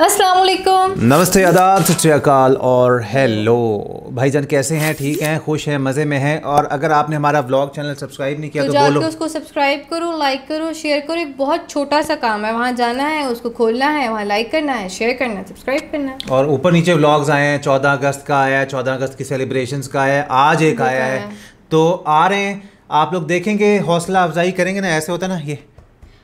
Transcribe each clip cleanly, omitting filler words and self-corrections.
अस्सलाम वालेकुम। नमस्ते, आदाब, सत श्री अकाल और हेलो भाईजान, कैसे हैं? ठीक हैं, खुश हैं, मज़े में हैं। और अगर आपने हमारा व्लॉग चैनल सब्सक्राइब नहीं किया तो बोलो, उसको सब्सक्राइब करो, लाइक करो, शेयर करो। एक बहुत छोटा सा काम है, वहाँ जाना है, उसको खोलना है, वहाँ लाइक करना है, शेयर करना है, सब्सक्राइब करना है। और ऊपर नीचे व्लॉग्स आए हैं। 14 अगस्त का आया है, 14 अगस्त की सेलिब्रेशंस का है, आज एक आया है, तो आ रहे हैं। आप लोग देखेंगे, हौसला अफजाई करेंगे ना, ऐसे होता है ना, ये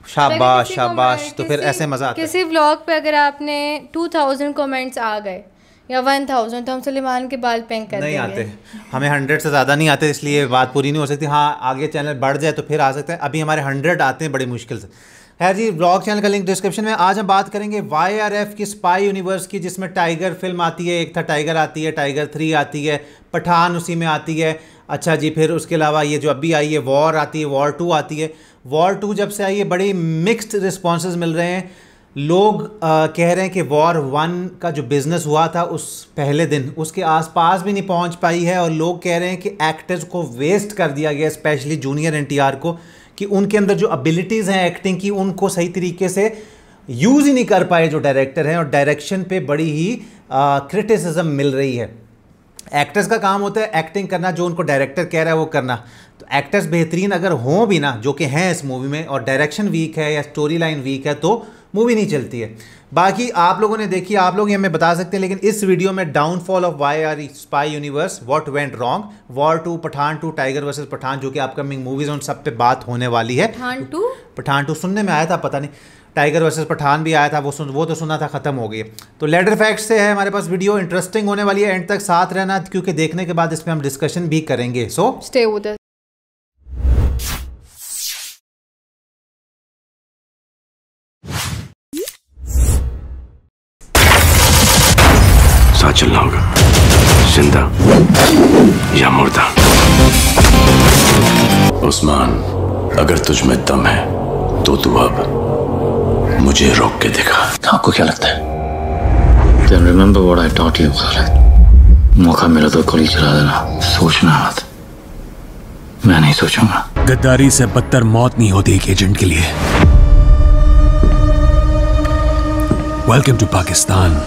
शाबाश शाबाश, तो फिर ऐसे मज़ा आता है। किसी व्लॉग पे अगर आपने 2000 कमेंट्स आ गए या 1000 तो हम सुलेमान के बाल पेंक कर नहीं देंगे। आते, हमें 100 से ज़्यादा नहीं आते, इसलिए बात पूरी नहीं हो सकती। हाँ, आगे चैनल बढ़ जाए तो फिर आ सकते हैं। अभी हमारे 100 आते हैं बड़ी मुश्किल से। खैर जी, ब्लॉग चैनल का लिंक डिस्क्रिप्शन में। आज हम बात करेंगे YRF की स्पाई यूनिवर्स की, जिसमें टाइगर फिल्म आती है, एक था टाइगर आती है, टाइगर 3 आती है, पठान उसी में आती है। अच्छा जी, फिर उसके अलावा ये जो अभी आई है वॉर आती है, वॉर 2 आती है। वॉर 2 जब से आई है बड़ी मिक्स्ड रिस्पॉन्सेज मिल रहे हैं। लोग कह रहे हैं कि वॉर 1 का जो बिज़नेस हुआ था उस पहले दिन उसके आसपास भी नहीं पहुंच पाई है। और लोग कह रहे हैं कि एक्टर्स को वेस्ट कर दिया गया, स्पेशली जूनियर NTR को, कि उनके अंदर जो एबिलिटीज़ हैं एक्टिंग की उनको सही तरीके से यूज़ ही नहीं कर पाए जो डायरेक्टर हैं। और डायरेक्शन पे बड़ी ही क्रिटिसिज्म मिल रही है। एक्टर्स का काम होता है एक्टिंग करना, जो उनको डायरेक्टर कह रहा है वो करना। तो एक्टर्स बेहतरीन अगर हों भी ना, जो कि हैं इस मूवी में, और डायरेक्शन वीक है या स्टोरी लाइन वीक है, तो मूवी नहीं चलती है। बाकी आप लोगों ने देखी, आप लोग ये हमें बता सकते हैं। लेकिन इस वीडियो में downfall of YR spy universe, what went wrong, war 2, Pathaan 2, Tiger versus Pathaan, जो कि अपकमिंग मूवीज उन सब पे बात होने वाली है। पठान 2 सुनने में आया था, पता नहीं। टाइगर वर्सेस पठान भी आया था, वो तो सुना था, ख़त्म हो गई। तो लेटर फैक्ट से है हमारे पास वीडियो, इंटरेस्टिंग होने वाली है, एंड तक साथ रहना, क्योंकि देखने के बाद इस पर हम डिस्कशन भी करेंगे। So stay with us. साथ चलना होगा, जिंदा या मुर्दा। उस्मान, अगर तुझ में दम है तो तू अब मुझे रोक के दिखा। आपको क्या लगता है? Then remember what I taught you, Khalid. मौका मिला तो गोली चला देना, सोचना मत। मैं नहीं सोचूंगा। गद्दारी से बदतर मौत नहीं होती एक एजेंट के लिए। Welcome to Pakistan.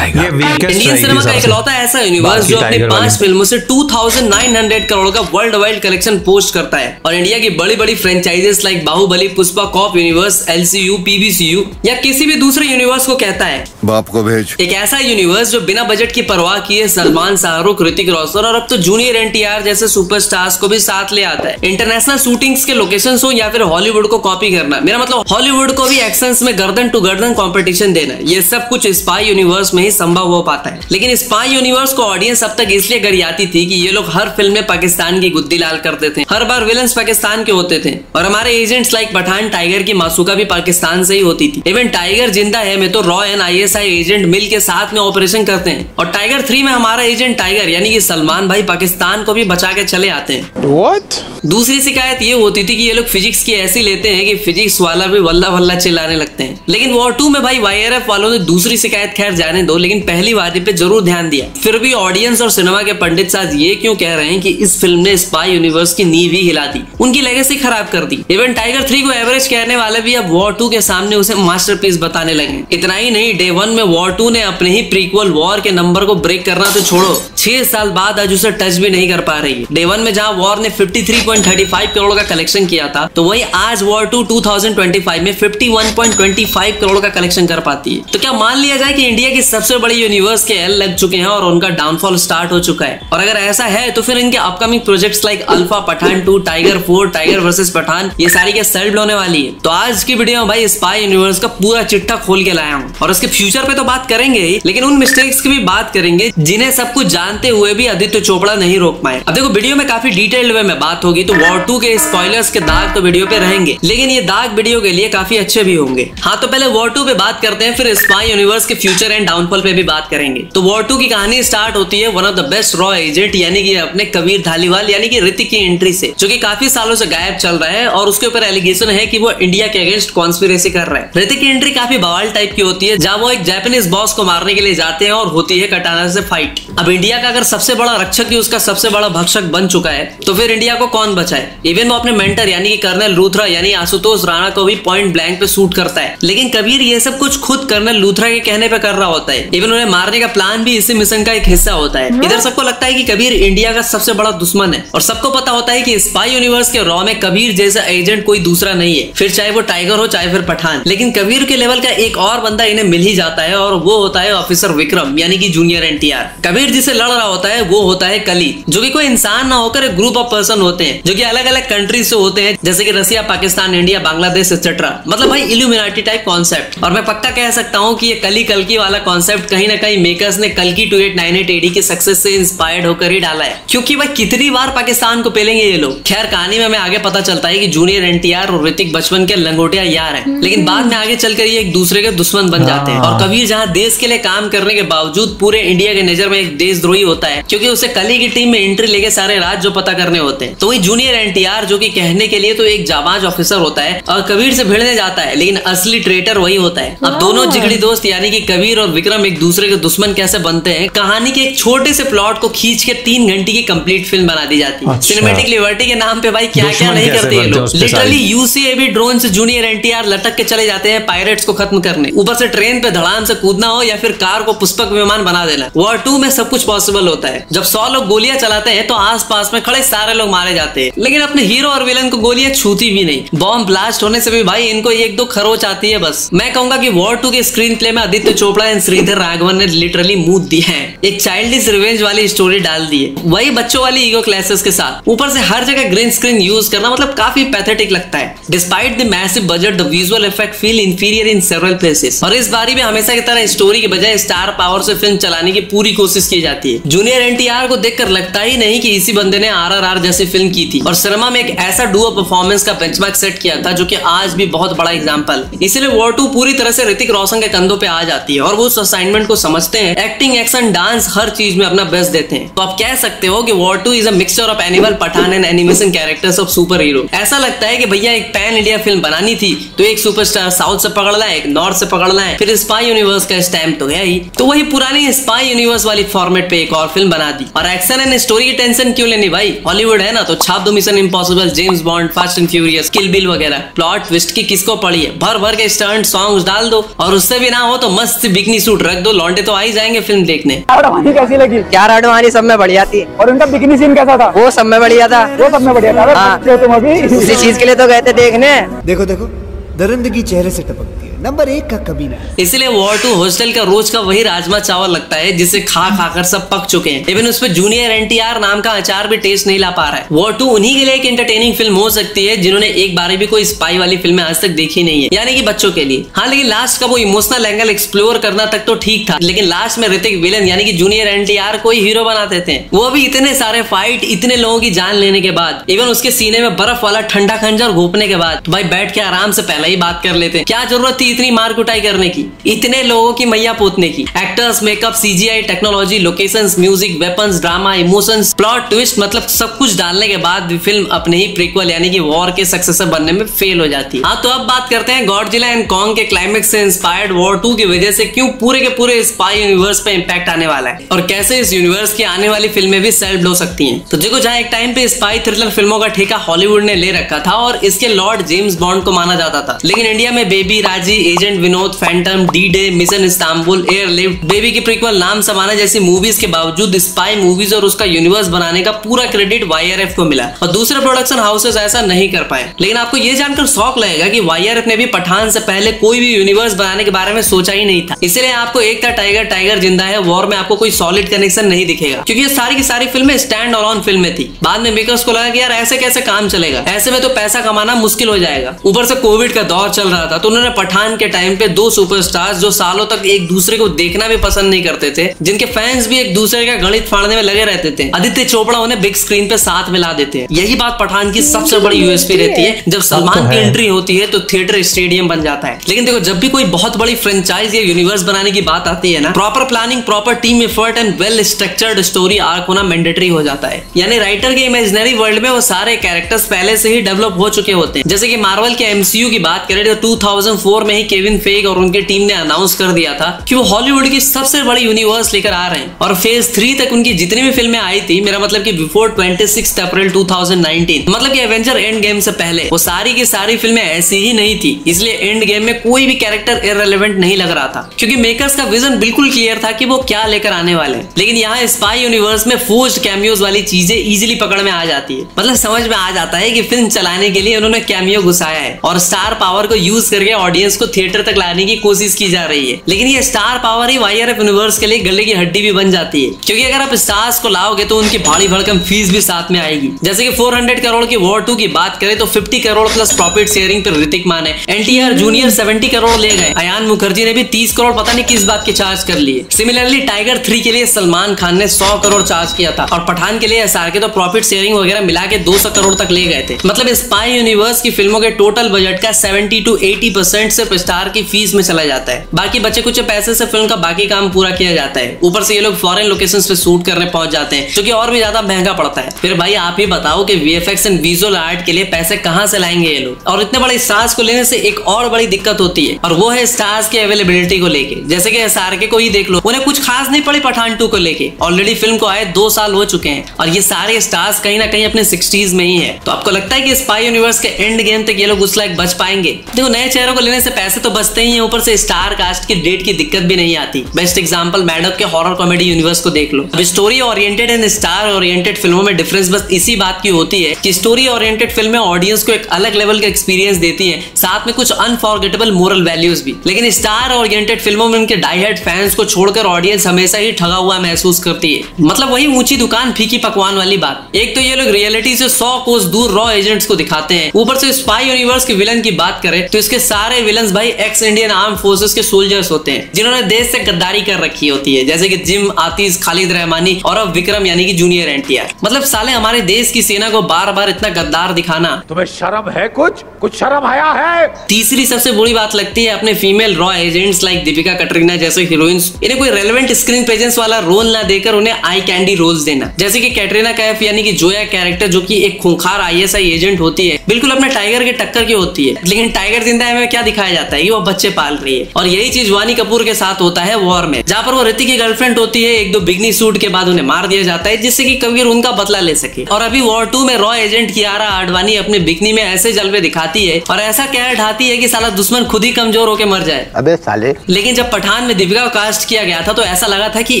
Indian cinema का इकलौता ऐसा यूनिवर्स जो अपनी 5 फिल्मों से 2900 करोड़ का वर्ल्ड वाइड कलेक्शन पोस्ट करता है। और इंडिया की बड़ी बड़ी franchises like Baahubali, Pushpa, cop universe, LCU, PBCU या किसी भी दूसरे यूनिवर्स को कहता है बाप को भेज। एक ऐसा यूनिवर्स जो बिना बजट की परवाह किए सलमान, शाहरुख, ऋतिक रोशन और अब तो जूनियर NTR जैसे सुपरस्टार्स को भी साथ ले आता है। इंटरनेशनल शूटिंग्स के लोकेशन हो या फिर हॉलीवुड को कॉपी करना, मेरा मतलब हॉलीवुड को भी एक्शंस में गर्दन टू गर्दन कॉम्पिटिशन देना, ये सब कुछ स्पाई यूनिवर्स में ही संभव हो पाता है। लेकिन स्पाई यूनिवर्स को ऑडियंस अब तक इसलिए गरियाती थी कि ये लोग हर फिल्म में पाकिस्तान की गुद्दी लाल करते थे, हर बार विलन्स पाकिस्तान के होते थे। और हमारे एजेंट्स लाइक पठान, टाइगर की मासूका भी पाकिस्तान से ही होती थी। इवन टाइगर जिंदा है में तो रॉ एंड ISI एजेंट मिल के साथ में ऑपरेशन करते हैं। और टाइगर 3 में हमारा एजेंट टाइगर यानी कि सलमान भाई पाकिस्तान को भी बचा के चले आते हैं। What? दूसरी शिकायत ये होती थी कि ये लोग फिजिक्स की ऐसी लेते हैं कि फिजिक्स वाला भी वल्ला वल्ला चिल्लाने लगते हैं। लेकिन वॉर 2 में भाई YRF वालों ने दूसरी शिकायत खैर जाने दो, लेकिन पहली वादी पे जरूर ध्यान दिया। फिर भी ऑडियंस और सिनेमा के पंडित साथ ये क्यों कह रहे हैं कि इस फिल्म ने स्पाई यूनिवर्स की नींव ही हिला दी, उनकी लेगेसी खराब कर दी। इवन टाइगर 3 को एवरेज कहने वाले भी अब वॉर 2 के सामने उसे मास्टरपीस बताने लगे। इतना ही नहीं, डे 1 में वॉर 2 ने अपने ही प्रीक्वल वॉर के नंबर को ब्रेक करना तो छोड़ो, 6 साल बाद आज उसे टच भी नहीं कर पा रही है। डे 1 में जहां वॉर ने 53.35 करोड़ का कलेक्शन किया था, तो वही आज वॉर 2 2025 में 51.25 करोड़ का कलेक्शन कर पाती है। तो क्या मान लिया जाए कि इंडिया की सबसे बड़ी यूनिवर्स के एल लग चुके हैं और उनका डाउनफॉल स्टार्ट हो चुका है? और अगर ऐसा है तो फिर इनके upcoming projects like Alpha, Pathaan 2, Tiger 4, Tiger versus Pathaan, ये सारी क्या सेल्ड होने वाली है? तो आज की वीडियो में भाई स्पाई यूनिवर्स का पूरा चिट्ठा खोल के लाया हूँ। और उसके फ्यूचर पे तो बात करेंगे ही, लेकिन उन मिस्टेक्स की भी बात करेंगे जिन्हें सब कुछ जानते हुए भी आदित्य चोपड़ा नहीं रोक पाए। अब देखो, वीडियो में काफी डिटेल्ड वे में बात होगी, तो वॉर 2 के स्पॉयलर्स के दाग तो वीडियो पे रहेंगे, लेकिन ये दाग वीडियो के लिए काफी अच्छे भी होंगे। हाँ, तो पहले वॉर 2 पे बात करते हैं, फिर स्पाई यूनिवर्स के फ्यूचर एंड डाउनफॉल एग्जाम्पल पे भी बात करेंगे। तो वॉर 2 की कहानी स्टार्ट होती है one of the best raw agent यानी कि अपने कबीर धालीवाल यानी कि ऋतिक की एंट्री से, जो कि काफी सालों से गायब चल रहा है और उसके ऊपर एलिगेशन है कि वो इंडिया के अगेंस्ट कॉन्स्पिरेसी कर रहा है। ऋतिक की एंट्री काफी बवाल टाइप की होती है, जहां वो एक जापानीज बॉस को मारने के लिए जाते हैं और होती है कटाना से फाइट। अब इंडिया का अगर सबसे बड़ा रक्षक ही उसका सबसे बड़ा भक्षक बन चुका है तो फिर इंडिया को कौन बचाए। इवन वो अपने मेंटर यानी कि कर्नल लूथरा यानी आशुतोष राणा को भी पॉइंट ब्लैंक पे शूट करता है, लेकिन कबीर ये सब कुछ खुद कर्नल लूथरा के कहने पे कर रहा होता है। इवन उन्हें मारने का प्लान भी इसी मिशन का एक हिस्सा होता है। इधर सबको लगता है कि कबीर इंडिया का सबसे बड़ा दुश्मन है और सबको पता होता है कि स्पाई यूनिवर्स के रॉ में कबीर जैसा एजेंट कोई दूसरा नहीं है, फिर चाहे वो टाइगर हो चाहे फिर पठान। लेकिन कबीर के लेवल का एक और बंदा इन्हें मिल ही जाता है और वो होता है ऑफिसर विक्रम यानी कि जूनियर एनटीआर। कबीर जिसे लड़ रहा होता है वो होता है कली, जो कि कोई इंसान ना होकर एक ग्रुप ऑफ पर्सन होते हैं जो कि अलग अलग कंट्री से होते हैं, जैसे कि रसिया, पाकिस्तान, इंडिया, बांग्लादेश एक्सेट्रा। मतलब भाई इल्यूमिनाटी टाइप कॉन्सेप्ट। और मैं पक्का कह सकता हूँ कि ये कली कल्कि वाला कॉन्सेप्ट कहीं ना कहीं मेकर्स ने कल्कि 2898 एडी की सक्सेस से इंस्पायर्ड होकर ही डाला है, क्योंकि भाई कितनी बार पाकिस्तान को पेलेंगे ये लोग। खैर कहानी में हमें आगे पता चलता है कि जूनियर एनटीआर और ऋतिक बचपन के लंगोटिया यार हैं, लेकिन बाद में आगे चलकर ये एक दूसरे के दुश्मन बन जाते हैं। और कबीर जहाँ देश के लिए काम करने के बावजूद पूरे इंडिया के नजर में एक देशद्रोही होता है, क्योंकि उसे कली की टीम में एंट्री लेके सारे राज जो पता करने होते हैं। तो वही जूनियर एनटीआर जो कि कहने के लिए तो एक जाबाज ऑफिसर होता है और कबीर से भिड़ने जाता है, लेकिन असली ट्रेटर वही होता है। अब दोनों जिगड़ी दोस्त यानी कि कबीर और विक्रम एक दूसरे के दुश्मन कैसे बनते हैं, कहानी के एक छोटे से प्लॉट को खींच के 3 घंटे की कंप्लीट फिल्म बना दी जाती है। सिनेमैटिक लिबर्टी के नाम पे भाई क्या क्या नहीं करते ये लोग। लिटरली यूसीएबी ड्रोन से जूनियर एनटीआर लटक के चले जाते हैं पायरेट्स को खत्म करने। ऊपर से ट्रेन पे धड़ाम से कूदना हो या फिर कार को पुष्पक विमान बना देना। वॉर 2 में सब कुछ पॉसिबल होता है। जब 100 लोग गोलियां चलाते हैं तो आसपास में खड़े सारे लोग मारे जाते हैं, लेकिन अपने हीरो और विलन को गोलियां छूती भी नहीं। बॉम्ब ब्लास्ट होने से भी भाई इनको 1-2 खरोच आती है बस। मैं कहूंगा कि वॉर 2 के स्क्रीन प्ले में आदित्य चोपड़ा एंड श्रीधर राघवन ने लिटरली मूड दिया है, एक चाइल्डिश रिवेंज वाली स्टोरी डाल दी है, वही बच्चों वाली ईगो क्लैशेस के साथ। ऊपर से हर जगह ग्रीन स्क्रीन यूज करना मतलब काफी पैथेटिक लगता है। Despite the massive budget the visual effect feel inferior in several places. और इस बारी में हमेशा की तरह स्टोरी के बजाय स्टार पावर से फिल्म चलाने की पूरी कोशिश की जाती है। जूनियर एनटीआर को देखकर लगता ही नहीं कि इसी बंदे ने आरआरआर जैसी फिल्म की थी और सिनेमा में एक ऐसा डुओ परफॉर्मेंस का बेंचमार्क सेट किया था जो कि आज भी बहुत बड़ा एग्जांपल। इसलिए वॉर 2 पूरी तरह से ऋतिक रोशन के कंधों पे आ जाती है और वो उस असाइनमेंट को समझते हैं। एक्टिंग, एक्शन, डांस हर चीज में अपना बेस्ट देते हैं। तो आप कह सकते हो कि war 2 is a mixture of Animal, Pathaan and animation characters of superhero. ऐसा लगता है कि भैया एक पैन इंडिया फिल्म बनानी थी तो एक सुपरस्टार साउथ से पकड़ना है, एक नॉर्थ से पकड़ना है, फिर स्पाई यूनिवर्स का स्टैम्प तो है ही, तो वही पुरानी स्पाई यूनिवर्स वाली फॉर्मेट पे एक और फिल्म बना दी। और एक्शन एंड स्टोरी की टेंशन क्यों लेनी भाई, हॉलीवुड है ना, तो छाप दो mission impossible, James bond, fast and furious, kill bill वगैरह। प्लॉट ट्विस्ट की किसको पड़ी है, भर भर के स्टंट सॉन्ग्स डाल दो और उससे भी ना हो तो मस्त बिकनी सूट रख दो, लौंडे तो आ ही जाएंगे फिल्म देखने। कैसी लगी? यार अडवाणी सब में बढ़िया थी। और उनका बिकनी सीन कैसा था? वो सब में बढ़िया था। वो सब में बढ़िया था। हाँ। तुम अभी इसी चीज के लिए तो गए थे देखने। देखो देखो दरिंदगी चेहरे से टपकती है, नंबर 1 का कबीना। इसलिए वॉर 2 हॉस्टल का रोज का वही राजमा चावल लगता है जिसे खा खाकर सब पक चुके हैं। इवन उस पे जूनियर एनटीआर नाम का अचार भी टेस्ट नहीं ला पा रहा है। वॉर 2 उन्हीं के लिए एक एंटरटेनिंग फिल्म हो सकती है जिन्होंने एक बार भी कोई स्पाई वाली फिल्में आज तक देखी नहीं है, यानी कि बच्चों के लिए। हाँ, लेकिन लास्ट का वो इमोशनल एंगल एक्सप्लोर करना तक तो ठीक था, लेकिन लास्ट में ऋतिक विलन यानी कि जूनियर एनटीआर को ही हीरो बना देते हैं, वो भी इतने सारे फाइट, इतने लोगों की जान लेने के बाद, इवन उसके सीने में बर्फ वाला ठंडा खंजर घोपने के बाद। भाई बैठ के आराम से पहले ही बात कर लेते, क्या जरूरत थी इतनी मार कुटाई करने की, इतने लोगों की मैया पोतने की। Actors, makeup, CGI, technology, locations, music, weapons, drama, emotions, plot twist, मतलब सब कुछ डालने के बाद भी फिल्म अपने ही प्रीक्वल यानी कि वॉर के सक्सेसर बनने में फेल हो जाती है। हाँ, तो अब बात करते हैं गॉडजिला एंड कॉन्ग के क्लाइमेक्स से इंस्पायर्ड वॉर 2 की वजह से क्यों पूरे के पूरे स्पाई यूनिवर्स पे इंपैक्ट आने वाला है और कैसे इस यूनिवर्स की आने वाली फिल्में भी सेल्फ हो सकती हैं। तो देखो, जहाँ एक टाइम पे स्पाई थ्रिलर फिल्मों का ठेका हॉलीवुड ने ले रखा था और इसके लॉर्ड जेम्स बॉन्ड को माना जाता था, लेकिन इंडिया में बेबी, राजी, agent Vinod, Phantom, D-Day, mission Istanbul, airlift, baby की प्रीक्वल, नाम समाना जैसी मूवीज के बावजूद स्पाई मूवीज और उसका यूनिवर्स बनाने का पूरा क्रेडिट वाईआरएफ को मिला और दूसरे प्रोडक्शन हाउसेस ऐसा नहीं कर पाए। लेकिन आपको यह जानकर शौक लगेगा कि वाईआरएफ ने भी पठान से पहले कोई भी यूनिवर्स बनाने के बारे में सोचा ही नहीं था। इसलिए आपको एक था टाइगर, टाइगर जिंदा है, वॉर में आपको कोई सॉलिड कनेक्शन नहीं दिखेगा, क्योंकि ये सारी की सारी फिल्में स्टैंड अलोन फिल्में थी। बाद में मेकर्स को लगा कि यार ऐसे कैसे काम चलेगा, ऐसे में तो पैसा कमाना मुश्किल हो जाएगा। ऊपर से कोविड का दौर चल रहा था तो उन्होंने पठान पठान के टाइम पे दो सुपरस्टार्स जो सालों तक एक दूसरे को देखना भी पसंद नहीं करते थे, जिनके फैंस भी एक दूसरे का गणित फाड़ने में लगे रहते थे, आदित्य चोपड़ा उन्हें बिग स्क्रीन पे साथ मिला देते हैं। यही बात पठान की सबसे बड़ी यूएसपी रहती है। जब सलमान की एंट्री होती है तो थिएटर स्टेडियम बन जाता है। लेकिन देखो, जब भी कोई बहुत बड़ी फ्रेंचाइज या यूनिवर्स बनाने की बात आती है ना, proper planning, proper team effort and well structured story arc होना मैंडेटरी हो जाता है। यानी राइटर के इमेजिनरी वर्ल्ड में वो सारे कैरेक्टर्स पहले से ही डेवलप हो चुके होते हैं। जैसे कि मार्वल के एमसीयू की बात करें तो 2004 में ही केविन फेग और उनकी टीम ने अनाउंस कर दिया था कि वो हॉलीवुड की सबसे बड़ी यूनिवर्स लेकर आ रहे हैं। और फेज 3 तक उनकी जितनी भी फिल्में आई थी, मेरा मतलब कि बिफोर 26 अप्रैल 2019, मतलब कि एवेंजर एंड गेम से पहले, वो सारी की सारी फिल्में ऐसी ही नहीं थी। इसलिए एंड गेम में कोई भी कैरेक्टर इररिलेवेंट नहीं लग रहा था, क्योंकि मेकर्स का विजन बिल्कुल क्लियर था कि वो क्या लेकर आने वाले हैं। लेकिन यहाँ स्पाई यूनिवर्स में फोर्स्ड कैमियोज वाली चीजें इजीली पकड़ में आ जाती है। मतलब समझ में आ जाता है कि फिल्म चलाने के लिए उन्होंने कैमियो घुसाया है और स्टार पावर को यूज करके ऑडियंस को थिएटर तक लाने की कोशिश की जा रही है। लेकिन ये स्टार पावर ही वाईआरएफ यूनिवर्स के लिए गले की हड्डी भी बन जाती है, क्योंकि अगर आप स्टार्स को लाओगे तो उनकी भारी भड़कम फीस भी साथ में आएगी। जैसे कि 400 करोड़ की वॉर 2 की बात करें तो 50 करोड़ प्लस प्रॉफिट शेयरिंग पर ऋतिक मान है। एनटीआर जूनियर 70 करोड़ ले गए। अयान मुखर्जी ने भी 30 करोड़ पता नहीं किस बात के चार्ज कर लिए। सिमिलरली टाइगर 3 के लिए सलमान खान ने 100 करोड़ चार्ज किया था और पठान के लिए एसआरके तो प्रॉफिट शेयरिंग वगैरह मिला के 200 करोड़ तक ले गए थे। मतलब स्पाई यूनिवर्स की फिल्मों के टोटल बजट का 70 to 80% सिर्फ स्टार की फीस में चला जाता है। बाकी बचे कुछ पैसे से फिल्म का बाकी काम पूरा किया जाता है। ऊपर से ये लोग फॉरेन लोकेशंस पे शूट करने पहुंच जाते हैं, जो कि और भी ज्यादा महंगा पड़ता है। फिर भाई आप ही बताओ कि वीएफएक्स एंड विजुअल आर्ट के लिए पैसे कहां से लाएंगे ये लोग। और इतने बड़े स्टार्स को लेने से एक और बड़ी दिक्कत होती है, और वो है स्टार्स की अवेलेबिलिटी को लेके। जैसे कि एसआरके को ही देख लो, उन्हें कुछ खास नहीं पड़ी पठान 2 को लेके। ऑलरेडी फिल्म को आए 2 साल हो चुके हैं और ये सारे स्टार्स कहीं ना कहीं अपने 60s में ही है। तो आपको लगता है कि स्पाई यूनिवर्स के एंड गेम तक ये लोग उस लायक बच पाएंगे? देखो, नए चेहरों को लेने से पैसे तो बचते ही हैं, ऊपर से स्टार कास्ट की डेट की दिक्कत भी नहीं आती। बेस्ट एग्जांपल मैडम के हॉरर कॉमेडी यूनिवर्स को देख लो। अब story oriented and star oriented फिल्मों में डिफरेंस बस इसी बात की होती है कि स्टोरी ओरिएंटेड फिल्में ऑडियंस को एक अलग लेवल का एक्सपीरियंस देती हैं, साथ में कुछ अनफॉरगेटेबल मोरल वैल्यूज भी। लेकिन स्टार ओरिएंटेड फिल्मों में उनके डाई-हार्ड फैंस को छोड़कर ऑडियंस हमेशा ही ठगा हुआ महसूस करती है। मतलब वही ऊंची दुकान फीकी पकवान वाली बात। एक तो ये लोग रियलिटी से 100 कोस दूर रॉ एजेंट्स को दिखाते हैं, ऊपर से स्पाई यूनिवर्स के विलन की बात करें तो इसके सारे विलन्स भाई एक्स इंडियन आर्म फोर्सेस के सोल्जर्स होते हैं, जिन्होंने देश से गद्दारी कर रखी होती है। जैसे कि जिम, आतिश, खालिद रहमानी और अब विक्रम यानी कि जूनियर एनटीआर। मतलब साले हमारे देश की सेना को बार बार इतना गद्दार दिखाना, तुम्हें शर्म है? कुछ शर्म आया है? तीसरी सबसे बुरी बात लगती है अपने female raw agents like Deepika Katrina जैसे हीरोइंस, इन्हें कोई रेलेवेंट स्क्रीन प्रेजेंस वाला रोल ना देकर उन्हें आई कैंडी रोल्स देना। जैसे कि कैटरीना कैफ यानी कि जोया कैरेक्टर, जो कि एक खूंखार आईएसआई एजेंट होती है, बिल्कुल अपने टाइगर के टक्कर की होती है। लेकिन टाइगर जिंदा है में क्या दिखाया जाता है कि वो बच्चे पाल रही है। और यही चीज वानी कपूर के साथ होता है वॉर में, जहाँ पर वो ऋतिक की गर्लफ्रेंड होती है। एक दो बिगनी सूट के बाद उन्हें मार दिया जाता है, जिससे कि कबीर उनका बदला ले सके। और अभी वॉर 2 में रॉ एजेंट कियारा आडवाणी अपने बिकनी में ऐसे जलवे दिखाती है और ऐसा कहर ढाती है कि साला दुश्मन खुद ही कमजोर होकर मर जाए। अबे साले। लेकिन जब पठान में दीपिका को कास्ट किया गया था तो ऐसा लगा था कि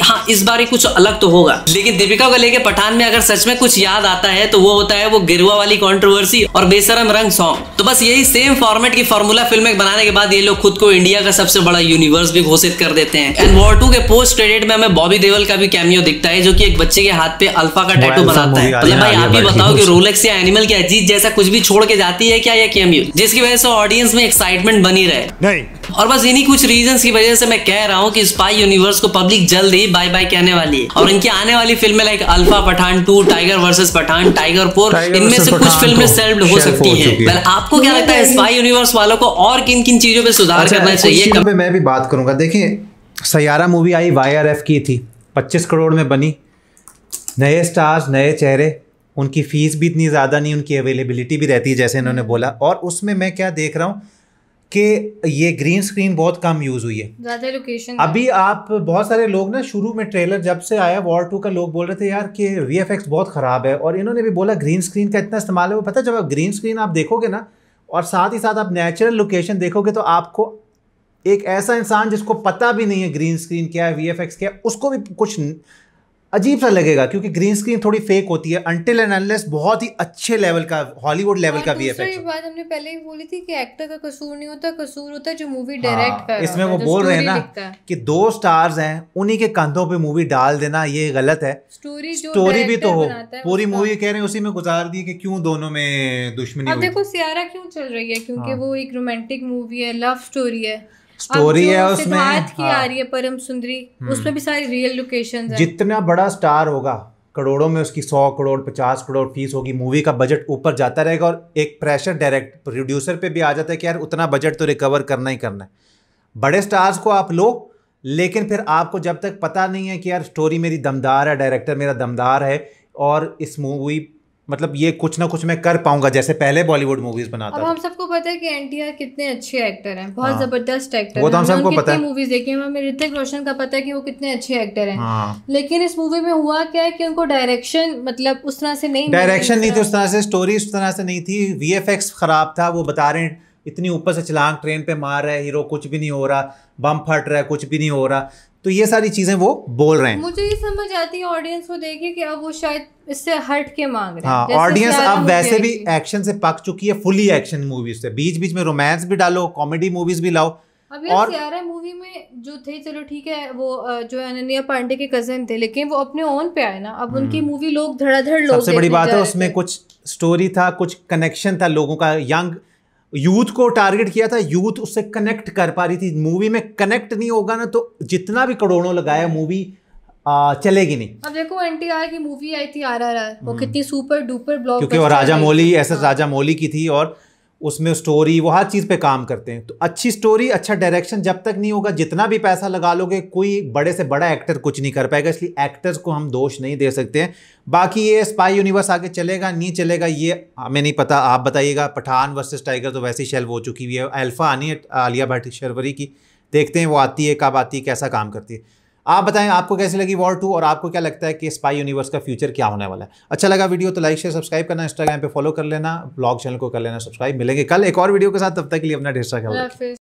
हाँ, इस बार कुछ अलग तो होगा। लेकिन दीपिका को लेके पठान में अगर सच में कुछ याद आता है तो वो होता है वो गिरवा वाली कंट्रोवर्सी और बेशरम रंग सॉन्ग। तो बस यही सेम फॉर्मेट की फॉर्मूला फिल्में बनाने के बाद ये लोग खुद को इंडिया का सबसे बड़ा यूनिवर्स भी घोषित कर देते हैं। एंड वॉर 2 के पोस्ट क्रेडिट में हमें बॉबी देओल का भी कैमियो दिखता है, जो कि एक बच्चे के हाथ पे अल्फा का टैटू बनाता है। मतलब भाई आप भी बताओ कि रोलेक्स या एनिमल के अजीज जैसा कुछ भी छोड़ के जाती है क्या ये कैमियो, जिसकी वजह से ऑडियंस में एक्साइटमेंट बनी रहे? नहीं। और बस इन्हीं कुछ रीजंस की वजह से मैं कह रहा हूँ कि स्पाई यूनिवर्स को पब्लिक जल्द ही बाय बाय कहने वाली है। और इनकी आने वाली फिल्में like Alpha, Pathaan 2, Tiger versus Pathaan, Tiger 4, इनमें से कुछ फिल्में सेल्फ्ड हो सकती हैं। आपको क्या लगता है स्पाई यूनिवर्स वालों को और किन किन चीजों पे सुधार करना चाहिए? मैं भी बात करूंगा। देखिए, सैयारा मूवी आई, वाईआरएफ की थी, 25 करोड़ में बनी। नए स्टार्स, नए चेहरे, उनकी फीस भी इतनी ज़्यादा नहीं, उनकी अवेलेबिलिटी भी रहती है जैसे इन्होंने बोला। और उसमें मैं क्या देख रहा हूँ कि ये ग्रीन स्क्रीन बहुत कम यूज़ हुई है, ज़्यादा लोकेशन। अभी आप बहुत सारे लोग ना, शुरू में ट्रेलर जब से आया वॉर 2 का, लोग बोल रहे थे यार कि वीएफएक्स बहुत ख़राब है, और इन्होंने भी बोला ग्रीन स्क्रीन का इतना इस्तेमाल है। वो पता है, जब आप ग्रीन स्क्रीन आप देखोगे ना और साथ ही साथ आप नेचुरल लोकेशन देखोगे तो आपको एक ऐसा इंसान जिसको पता भी नहीं है ग्रीन स्क्रीन क्या है, वीएफएक्स क्या है, उसको भी कुछ अजीब सा लगेगा क्योंकि ग्रीन स्क्रीन थोड़ी फेक होती है अनटिल एंड अनलेस बहुत ही अच्छे लेवल का हॉलीवुड लेवल का वीएफएक्स। दूसरी बात हमने पहले ही बोली थी कि एक्टर का कसूर नहीं होता, कसूर होता है जो मूवी डायरेक्ट कर रहा इसमें वो बोल रहे हैं ना कि 2 स्टार्स हैं उन्हीं के कंधों पे मूवी डाल देना ये गलत है। स्टोरी भी तो हो, पूरी मूवी कह रहे हैं उसी में गुजार दी कि क्यों दोनों में दुश्मनी। अब देखो सियारा क्यों चल रही है, क्योंकि वो एक रोमांटिक मूवी है, लव स्टोरी है, स्टोरी है उसमें सिद्धार्थ की आ रही है परम सुंदरी, उसमें भी सारी रियल लोकेशंस हैं। जितना बड़ा स्टार होगा करोड़ों में उसकी 100 करोड़ 50 करोड़ फीस होगी, मूवी का बजट ऊपर जाता रहेगा और एक प्रेशर डायरेक्ट प्रोड्यूसर पे भी आ जाता है कि यार उतना बजट तो रिकवर करना ही करना है। बड़े स्टार्स को आप लो लेकिन फिर आपको जब तक पता नहीं है कि यार स्टोरी मेरी दमदार है, डायरेक्टर मेरा दमदार है और इस मूवी मतलब ये कुछ ना कुछ मैं कर पाऊंगा जैसे पहले बॉलीवुड मूवीज बनाता था। अब हम सबको पता है कि एनटीआर कितने अच्छे एक्टर हैं, बहुत जबरदस्त एक्टर वो तो हम सबको पता है। मूवीज देखी हैं, हमें ऋतिक रोशन का पता है कि वो कितने अच्छे एक्टर हैं, लेकिन इस मूवी में हुआ क्या है कि उनको डायरेक्शन मतलब उस तरह से नहीं, डायरेक्शन नहीं थी उस तरह से, स्टोरी उस तरह से नहीं थी, वीएफएक्स खराब था। वो बता रहे हैं इतनी ऊपर से छलांग ट्रेन पे मार रहा है हीरो, कुछ भी नहीं हो रहा, बम फट रहा है, कुछ भी नहीं हो रहा। तो ये सारी चीजें वो बोल रहे हैं। मुझे ये समझ आती है ऑडियंस को देखे कि अब वो शायद इससे हट के मांग रहे हैं। हाँ, ऑडियंस अब वैसे भी एक्शन से पक चुकी है, फुली एक्शन मूवीज से, बीच बीच में रोमांस भी डालो, कॉमेडी मूवीज भी लाओ। अब यार सियारा मूवी में जो थे चलो ठीक है, वो जो अनन्या पांडे के कजन थे, लेकिन वो अपने ओन पे आए ना, अब उनकी मूवी लोग धड़ाधड़ लोग सबसे बड़ी बात है उसमें कुछ स्टोरी था, कुछ कनेक्शन था लोगों का, यंग यूथ को टारगेट किया था, यूथ उससे कनेक्ट कर पा रही थी। मूवी में कनेक्ट नहीं होगा ना तो जितना भी करोड़ों लगाया मूवी चलेगी नहीं। अब देखो एनटीआर की मूवी आई थी RRR, वो कितनी सुपर डुपर ब्लॉकबस्टर, क्योंकि वो राजा मौली SS राजा मौली की थी और उसमें स्टोरी वो हर चीज़ पे काम करते हैं। तो अच्छी स्टोरी अच्छा डायरेक्शन जब तक नहीं होगा, जितना भी पैसा लगा लोगे कोई बड़े से बड़ा एक्टर कुछ नहीं कर पाएगा, इसलिए एक्टर्स को हम दोष नहीं दे सकते हैं। बाकी ये स्पाई यूनिवर्स आगे चलेगा नहीं चलेगा ये हमें नहीं पता, आप बताइएगा। पठान वर्सेस टाइगर तो वैसे ही शेल्व हो चुकी हुई है, अल्फा आनी है आलिया भट्ट शर्वरी की, देखते हैं वो आती है कब आती है, कैसा काम करती है। आप बताएं आपको कैसी लगी वॉर 2 और आपको क्या लगता है कि स्पाई यूनिवर्स का फ्यूचर क्या होने वाला है। अच्छा लगा वीडियो तो लाइक शेयर सब्सक्राइब करना, इंस्टाग्राम पे फॉलो कर लेना, ब्लॉग चैनल को कर लेना सब्सक्राइब। मिलेंगे कल एक और वीडियो के साथ, तब तक के लिए अपना ढेर सारा ख्याल रखें।